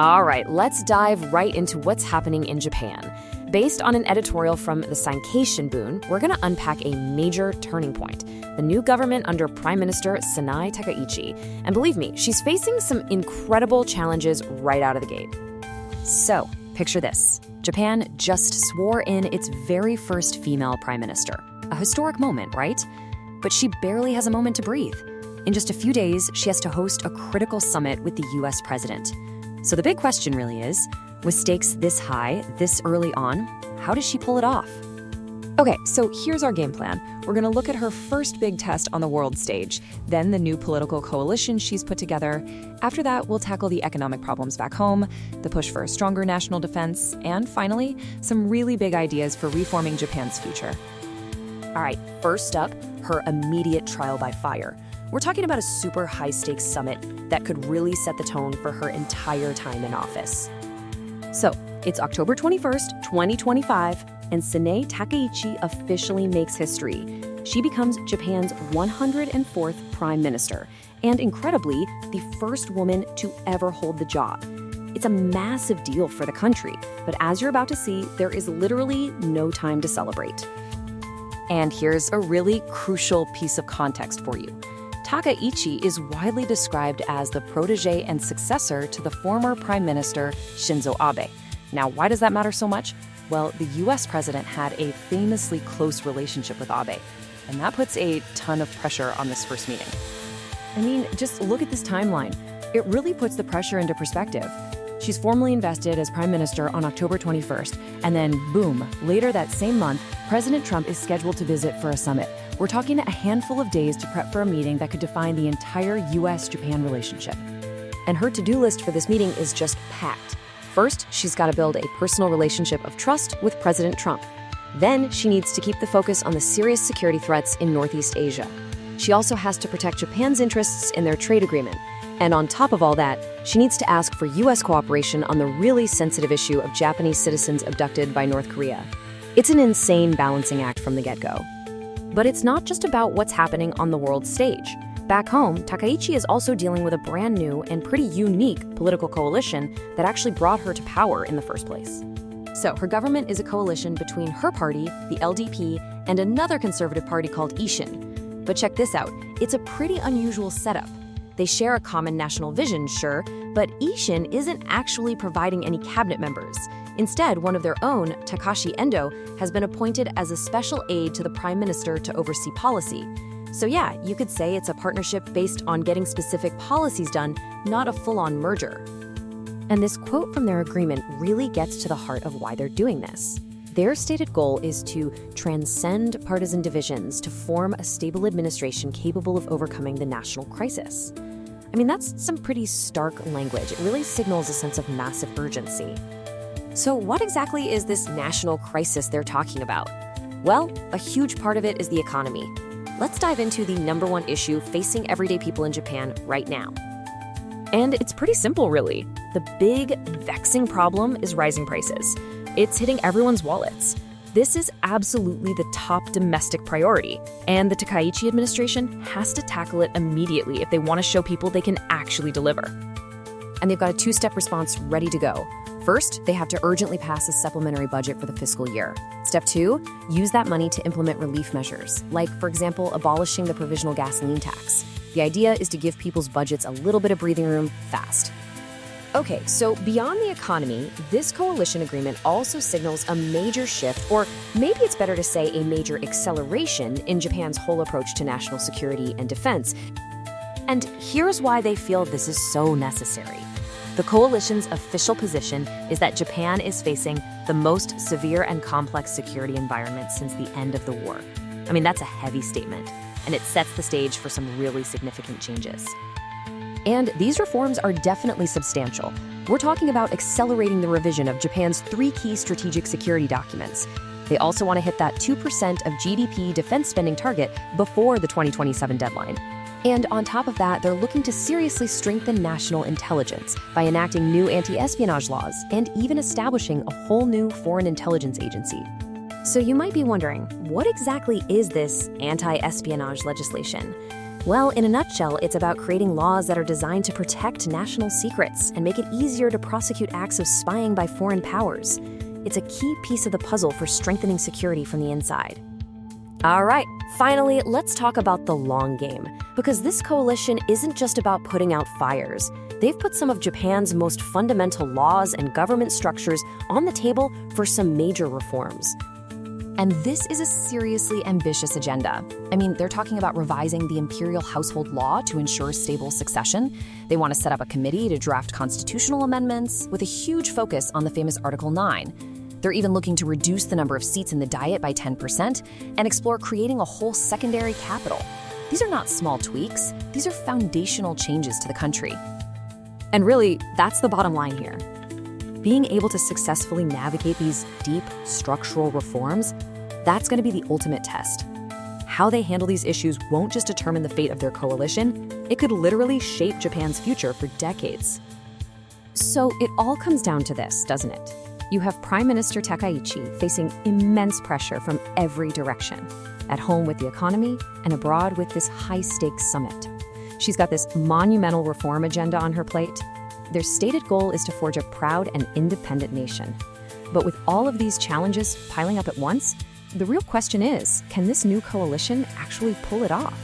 All right, let's dive right into what's happening in Japan. Based on an editorial from the Sankei Shimbun, we're going to unpack a major turning point, the new government under Prime Minister Sanae Takaichi. And believe me, she's facing some incredible challenges right out of the gate. So, picture this. Japan just swore in its very first female prime minister. A historic moment, right? But she barely has a moment to breathe. In just a few days, she has to host a critical summit with the US president. So the big question really is, with stakes this high, this early on, how does she pull it off? Okay, so here's our game plan. We're going to look at her first big test on the world stage, then the new political coalition she's put together. After that, we'll tackle the economic problems back home, the push for a stronger national defense, and finally, some really big ideas for reforming Japan's future. All right, first up, her immediate trial by fire. We're talking about a super high-stakes summit that could really set the tone for her entire time in office. So, it's October 21st, 2025, and Sanae Takaichi officially makes history. She becomes Japan's 104th prime minister, and incredibly, the first woman to ever hold the job. It's a massive deal for the country, but as you're about to see, there is literally no time to celebrate. And here's a really crucial piece of context for you. Takaichi is widely described as the protege and successor to the former Prime Minister Shinzo Abe. Now, why does that matter so much? Well, the US president had a famously close relationship with Abe, and that puts a ton of pressure on this first meeting. I mean, just look at this timeline. It really puts the pressure into perspective. She's formally invested as Prime Minister on October 21st, and then boom, later that same month, President Trump is scheduled to visit for a summit. We're talking a handful of days to prep for a meeting that could define the entire US-Japan relationship. And her to-do list for this meeting is just packed. First, she's got to build a personal relationship of trust with President Trump. Then, she needs to keep the focus on the serious security threats in Northeast Asia. She also has to protect Japan's interests in their trade agreement. And on top of all that, she needs to ask for US cooperation on the really sensitive issue of Japanese citizens abducted by North Korea. It's an insane balancing act from the get-go. But it's not just about what's happening on the world stage. Back home, Takaichi is also dealing with a brand new and pretty unique political coalition that actually brought her to power in the first place. So her government is a coalition between her party, the LDP, and another conservative party called Ishin. But check this out, it's a pretty unusual setup. They share a common national vision, sure, but Ishin isn't actually providing any cabinet members. Instead, one of their own, Takashi Endo, has been appointed as a special aide to the prime minister to oversee policy. So yeah, you could say it's a partnership based on getting specific policies done, not a full-on merger. And this quote from their agreement really gets to the heart of why they're doing this. Their stated goal is to transcend partisan divisions to form a stable administration capable of overcoming the national crisis. I mean, that's some pretty stark language. It really signals a sense of massive urgency. So what exactly is this national crisis they're talking about? Well, a huge part of it is the economy. Let's dive into the #1 issue facing everyday people in Japan right now. And it's pretty simple, really. The big, vexing problem is rising prices. It's hitting everyone's wallets. This is absolutely the top domestic priority, and the Takaichi administration has to tackle it immediately if they want to show people they can actually deliver. And they've got a two-step response ready to go. First, they have to urgently pass a supplementary budget for the fiscal year. Step 2, use that money to implement relief measures, like, for example, abolishing the provisional gasoline tax. The idea is to give people's budgets a little bit of breathing room fast. Okay, so beyond the economy, this coalition agreement also signals a major shift, or maybe it's better to say a major acceleration in Japan's whole approach to national security and defense. And here's why they feel this is so necessary. The coalition's official position is that Japan is facing the most severe and complex security environment since the end of the war. I mean, that's a heavy statement, and it sets the stage for some really significant changes. And these reforms are definitely substantial. We're talking about accelerating the revision of Japan's 3 key strategic security documents. They also want to hit that 2% of GDP defense spending target before the 2027 deadline. And on top of that, they're looking to seriously strengthen national intelligence by enacting new anti-espionage laws and even establishing a whole new foreign intelligence agency. So you might be wondering, what exactly is this anti-espionage legislation? Well, in a nutshell, it's about creating laws that are designed to protect national secrets and make it easier to prosecute acts of spying by foreign powers. It's a key piece of the puzzle for strengthening security from the inside. All right, finally, let's talk about the long game, because this coalition isn't just about putting out fires. They've put some of Japan's most fundamental laws and government structures on the table for some major reforms. And this is a seriously ambitious agenda. I mean, they're talking about revising the imperial household law to ensure stable succession. They want to set up a committee to draft constitutional amendments with a huge focus on the famous Article 9. They're even looking to reduce the number of seats in the Diet by 10% and explore creating a whole secondary capital. These are not small tweaks. These are foundational changes to the country. And really, that's the bottom line here. Being able to successfully navigate these deep structural reforms, that's going to be the ultimate test. How they handle these issues won't just determine the fate of their coalition, it could literally shape Japan's future for decades. So it all comes down to this, doesn't it? You have Prime Minister Takaichi facing immense pressure from every direction, at home with the economy and abroad with this high-stakes summit. She's got this monumental reform agenda on her plate. Their stated goal is to forge a proud and independent nation. But with all of these challenges piling up at once, the real question is, can this new coalition actually pull it off?